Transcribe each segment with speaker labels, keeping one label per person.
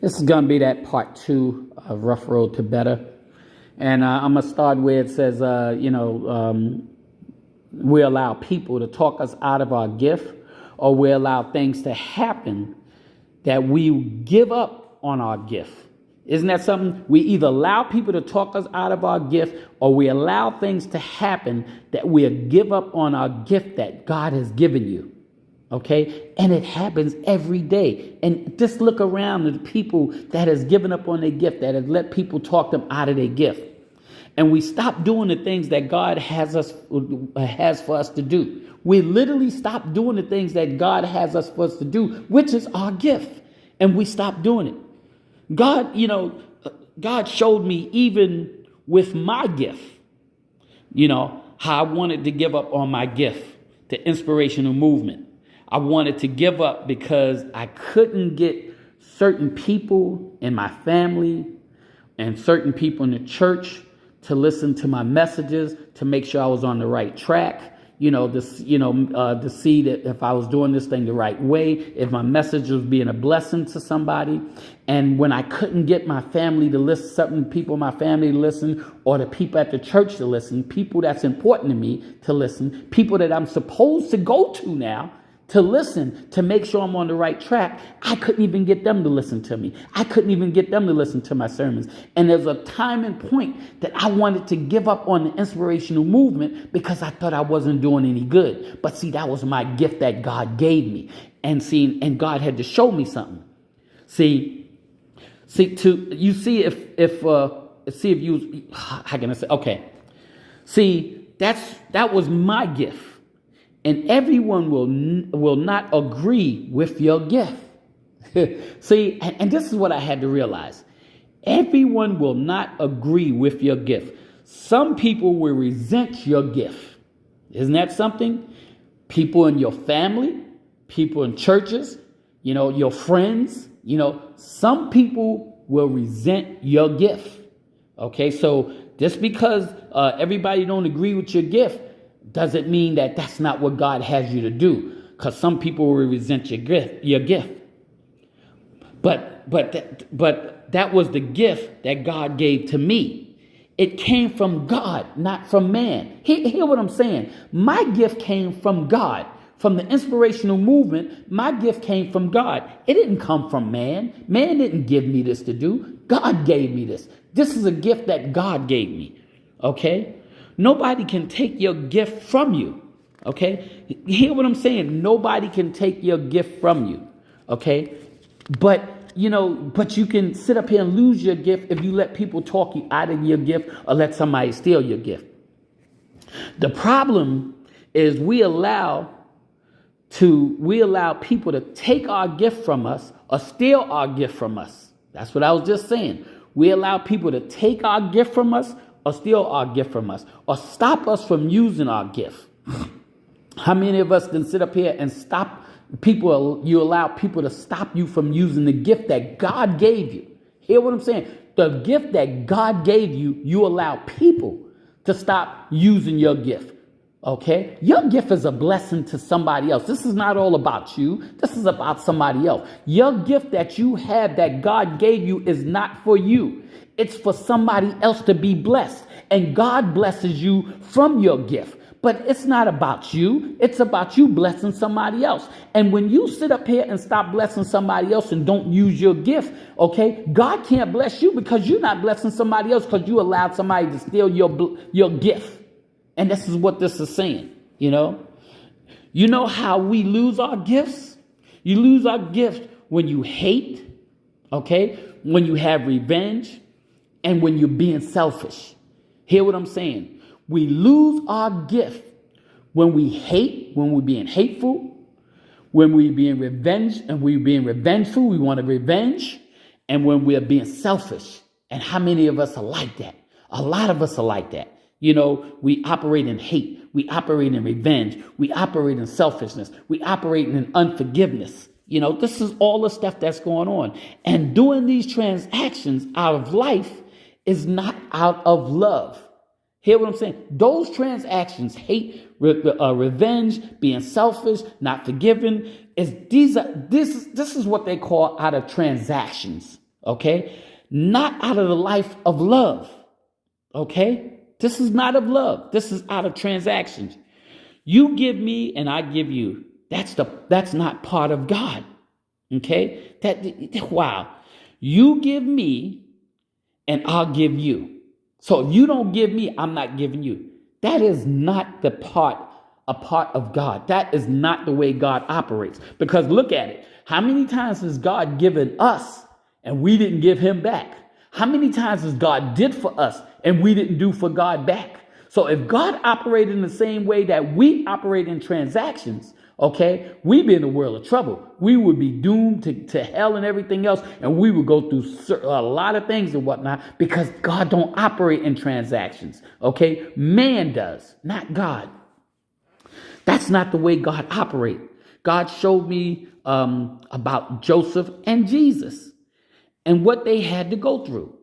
Speaker 1: This is going to be that part 2 of Rough Road to Better. And I'm going to start where it says, we allow people to talk us out of our gift, or we allow things to happen that we give up on our gift. Isn't that something? We either allow people to talk us out of our gift, or we allow things to happen that we give up on our gift that God has given you. Okay. And it happens every day. And just look around at the people that has given up on their gift, that has let people talk them out of their gift. And we stop doing the things that God has for us to do. We literally stop doing the things that God has for us to do, which is our gift. And we stop doing it. God showed me even with my gift, how I wanted to give up on my gift, the inspirational movement. I wanted to give up because I couldn't get certain people in my family and certain people in the church to listen to my messages, to make sure I was on the right track, to see that if I was doing this thing the right way, if my message was being a blessing to somebody. And when I couldn't get my family to listen, certain people in my family to listen, or the people at the church to listen, people that's important to me to listen, people that I'm supposed to go to now to listen, to make sure I'm on the right track, I couldn't even get them to listen to me. I couldn't even get them to listen to my sermons. And there's a time and point that I wanted to give up on the inspirational movement because I thought I wasn't doing any good. But see, that was my gift that God gave me. And God had to show me something. That was my gift. And everyone will not agree with your gift. See, and this is what I had to realize. Everyone will not agree with your gift. Some people will resent your gift. Isn't that something? People in your family, people in churches, your friends, some people will resent your gift. Okay, so just because everybody don't agree with your gift doesn't mean that that's not what God has you to do, because some people will resent your gift. But that was the gift that God gave to me. It came from God, not from man. Hear what I'm saying? My gift came from God. From the inspirational movement, my gift came from God. It didn't come from man. Man didn't give me this to do. God gave me this. This is a gift that God gave me. Okay? Nobody can take your gift from you. Okay? Hear what I'm saying? Nobody can take your gift from you. Okay? But you can sit up here and lose your gift if you let people talk you out of your gift, or let somebody steal your gift. The problem is we allow people to take our gift from us or steal our gift from us. That's what I was just saying. We allow people to take our gift from us or steal our gift from us, or stop us from using our gift. How many of us can sit up here and stop people? You allow people to stop you from using the gift that God gave you. Hear what I'm saying? The gift that God gave you, you allow people to stop using your gift. Okay? Your gift is a blessing to somebody else. This is not all about you. This is about somebody else. Your gift that you have that God gave you is not for you. It's for somebody else to be blessed. And God blesses you from your gift. But it's not about you. It's about you blessing somebody else. And when you sit up here and stop blessing somebody else and don't use your gift, okay, God can't bless you because you're not blessing somebody else, because you allowed somebody to steal your gift. And this is what this is saying, You know how we lose our gifts? You lose our gift when you hate, okay, when you have revenge, and when you're being selfish. Hear what I'm saying? We lose our gift when we hate, when we're being hateful, when we're being revengeful, we want to revenge, and when we're being selfish. And how many of us are like that? A lot of us are like that. We operate in hate. We operate in revenge. We operate in selfishness. We operate in unforgiveness. This is all the stuff that's going on. And doing these transactions out of life is not out of love. Hear what I'm saying? Those transactions, hate, revenge, being selfish, not forgiving, this is what they call out of transactions. Okay? Not out of the life of love. Okay? This is not of love. This is out of transactions. You give me and I give you. That's not part of God. Okay? Wow. You give me and I'll give you. So if you don't give me, I'm not giving you. That is not a part of God. That is not the way God operates. Because look at it. How many times has God given us and we didn't give him back? How many times has God did for us and we didn't do for God back? So if God operated in the same way that we operate in transactions, okay, we'd be in a world of trouble. We would be doomed to hell and everything else. And we would go through a lot of things and whatnot because God don't operate in transactions. Okay, man does, not God. That's not the way God operates. God showed me about Joseph and Jesus and what they had to go through.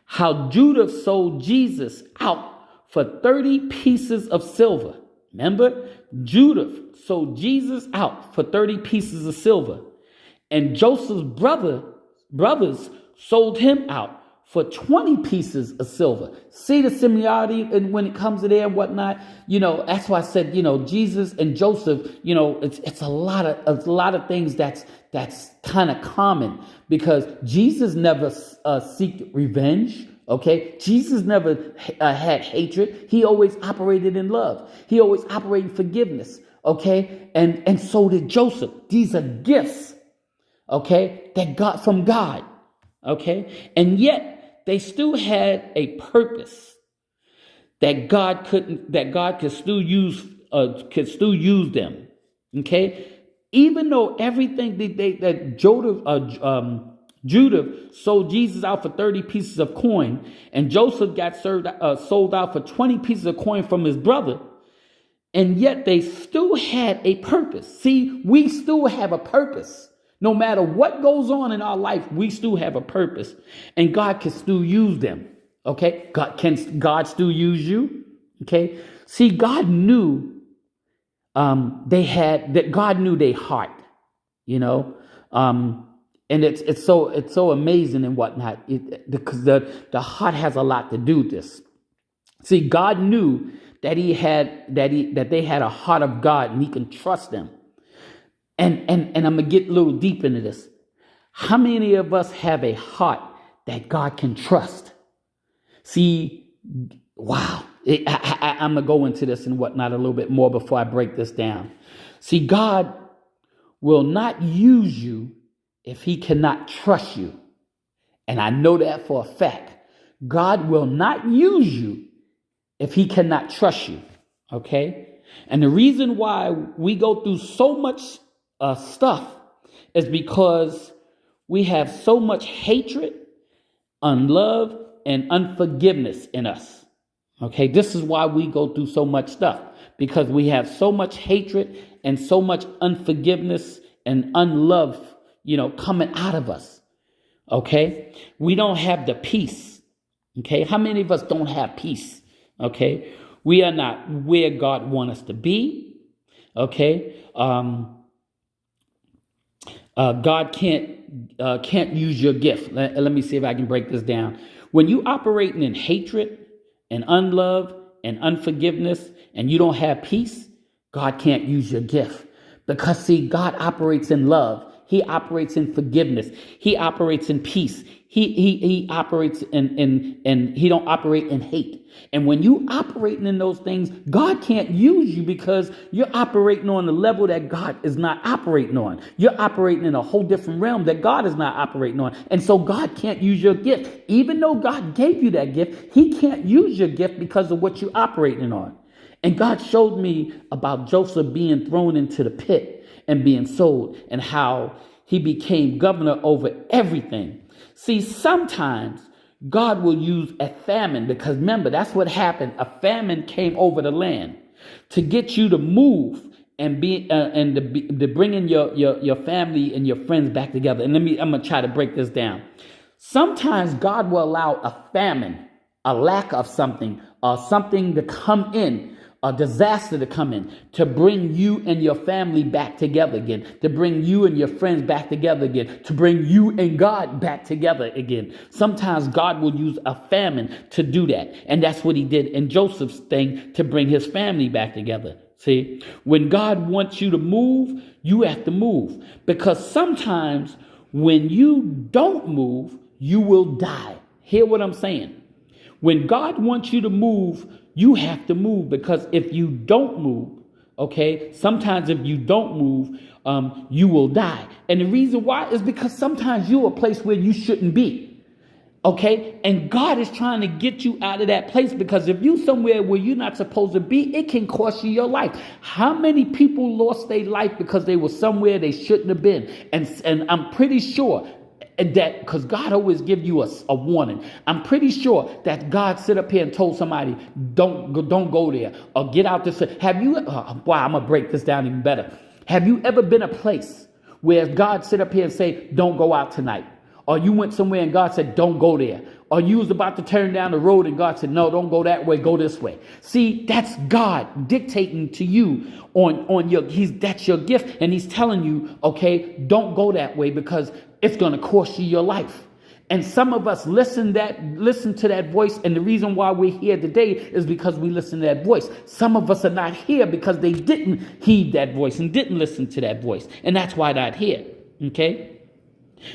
Speaker 1: How Judah sold Jesus out for 30 pieces of silver. Remember, Judah sold Jesus out for 30 pieces of silver. And Joseph's brothers sold him out for 20 pieces of silver. See the similarity when it comes to there and whatnot? That's why I said, Jesus and Joseph, it's a lot of things that's kind of common because Jesus never seeked revenge. Okay, Jesus never had hatred. He always operated in love. He always operated in forgiveness. Okay, and so did Joseph. These are gifts. Okay, that got from God. Okay, and yet they still had a purpose that God could still use them. Okay, even though everything that Judah sold Jesus out for 30 pieces of coin, and Joseph got sold out for 20 pieces of coin from his brother, and yet they still had a purpose. See, we still have a purpose. No matter what goes on in our life, we still have a purpose, and God can still use them. Okay, God still use you? Okay, see, God knew God knew their heart. And it's so amazing and whatnot because the heart has a lot to do with this. See, God knew that they had a heart of God and he can trust them. And I'm gonna get a little deep into this. How many of us have a heart that God can trust? See, wow. I'm gonna go into this and whatnot a little bit more before I break this down. See, God will not use you if he cannot trust you. And I know that for a fact. God will not use you if he cannot trust you. Okay? And the reason why we go through so much stuff is because we have so much hatred, unlove, and unforgiveness in us. Okay? This is why we go through so much stuff. Because we have so much hatred and so much unforgiveness and unlove coming out of us. Okay. We don't have the peace. Okay. How many of us don't have peace? Okay. We are not where God wants us to be. Okay. God can't use your gift. Let me see if I can break this down. When you operating in hatred and unlove and unforgiveness and you don't have peace, God can't use your gift. Because see, God operates in love. He operates in forgiveness. He operates in peace. He operates and he don't operate in hate. And when you operating in those things, God can't use you because you're operating on the level that God is not operating on. You're operating in a whole different realm that God is not operating on. And so God can't use your gift. Even though God gave you that gift, he can't use your gift because of what you're operating on. And God showed me about Joseph being thrown into the pit and being sold and how he became governor over everything. See, sometimes God will use a famine because remember, that's what happened. A famine came over the land to get you to move and to bring in your family and your friends back together. And I'm going to try to break this down. Sometimes God will allow a famine, a lack of something, or something to come in, a disaster to come in, to bring you and your family back together again, to bring you and your friends back together again, to bring you and God back together again. Sometimes God will use a famine to do that. And that's what he did in Joseph's thing to bring his family back together. See, when God wants you to move, you have to move, because sometimes when you don't move, you will die. Hear what I'm saying? When God wants you to move, you have to move, because if you don't move, okay, sometimes if you don't move, you will die. And the reason why is because sometimes you're a place where you shouldn't be. Okay, and God is trying to get you out of that place, because if you somewhere where you're not supposed to be, it can cost you your life. How many people lost their life because they were somewhere they shouldn't have been? And I'm pretty sure that, because God always give you a warning. I'm pretty sure that God sit up here and told somebody, don't go there, or get out this. Have you? Wow, I'm gonna break this down even better. Have you ever been a place where God sit up here and say, don't go out tonight? Or you went somewhere and God said, don't go there. Or you was about to turn down the road and God said, no, don't go that way, go this way. See, that's God dictating to you that's your gift. And he's telling you, okay, don't go that way, because it's going to cost you your life. And some of us listen to that voice. And the reason why we're here today is because we listen to that voice. Some of us are not here because they didn't heed that voice and didn't listen to that voice. And that's why they're not here. Okay.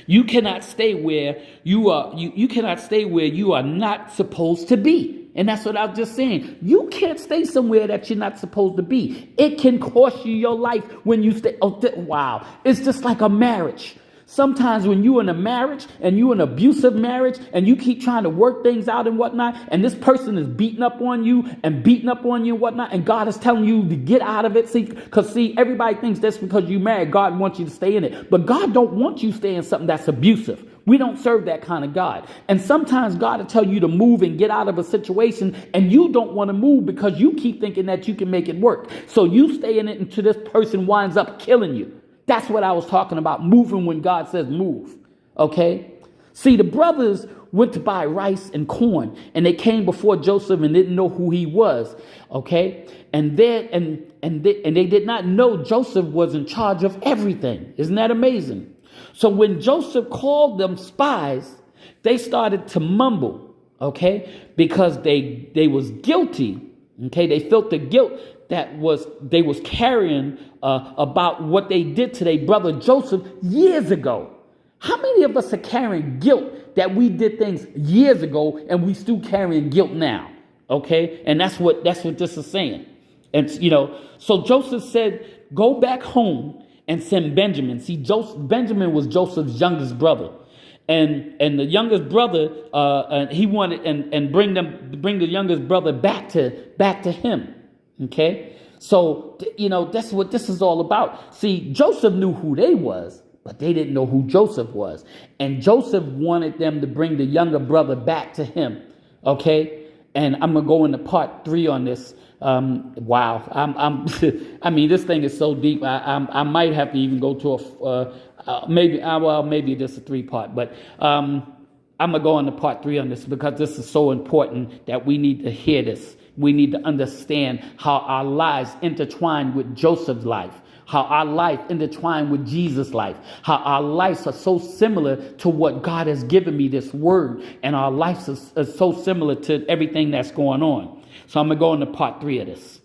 Speaker 1: You cannot stay where you are. You cannot stay where you are not supposed to be. And that's what I was just saying. You can't stay somewhere that you're not supposed to be. It can cost you your life when you stay. Oh, wow. It's just like a marriage. Sometimes when you're in a marriage and you're in an abusive marriage and you keep trying to work things out and whatnot, and this person is beating up on you and whatnot, and God is telling you to get out of it. Because everybody thinks that's because you're married, God wants you to stay in it. But God don't want you to stay in something that's abusive. We don't serve that kind of God. And sometimes God will tell you to move and get out of a situation, and you don't want to move because you keep thinking that you can make it work. So you stay in it until this person winds up killing you. That's what I was talking about, moving when God says move. Okay? See, the brothers went to buy rice and corn, and they came before Joseph and didn't know who he was. Okay? And they did not know Joseph was in charge of everything. Isn't that amazing? So when Joseph called them spies, they started to mumble, okay? Because they was guilty. Okay? They felt the guilt that they was carrying about what they did to their brother Joseph years ago. How many of us are carrying guilt that we did things years ago and we still carrying guilt now? Okay, and that's what this is saying. And so Joseph said, "Go back home and send Benjamin." See, Benjamin was Joseph's youngest brother, and the youngest brother he wanted and bring the youngest brother back to him. Okay, so that's what this is all about. See, Joseph knew who they was, but they didn't know who Joseph was, and Joseph wanted them to bring the younger brother back to him. Okay, and I'm gonna go into part 3 on this. Wow, I mean, this thing is so deep. I might have to even go to maybe just a 3-part, but I'm gonna go into part 3 on this because this is so important that we need to hear this. We need to understand how our lives intertwine with Joseph's life, how our life intertwined with Jesus' life, how our lives are so similar to what God has given me, this word, and our lives are so similar to everything that's going on. So I'm going to go into part 3 of this.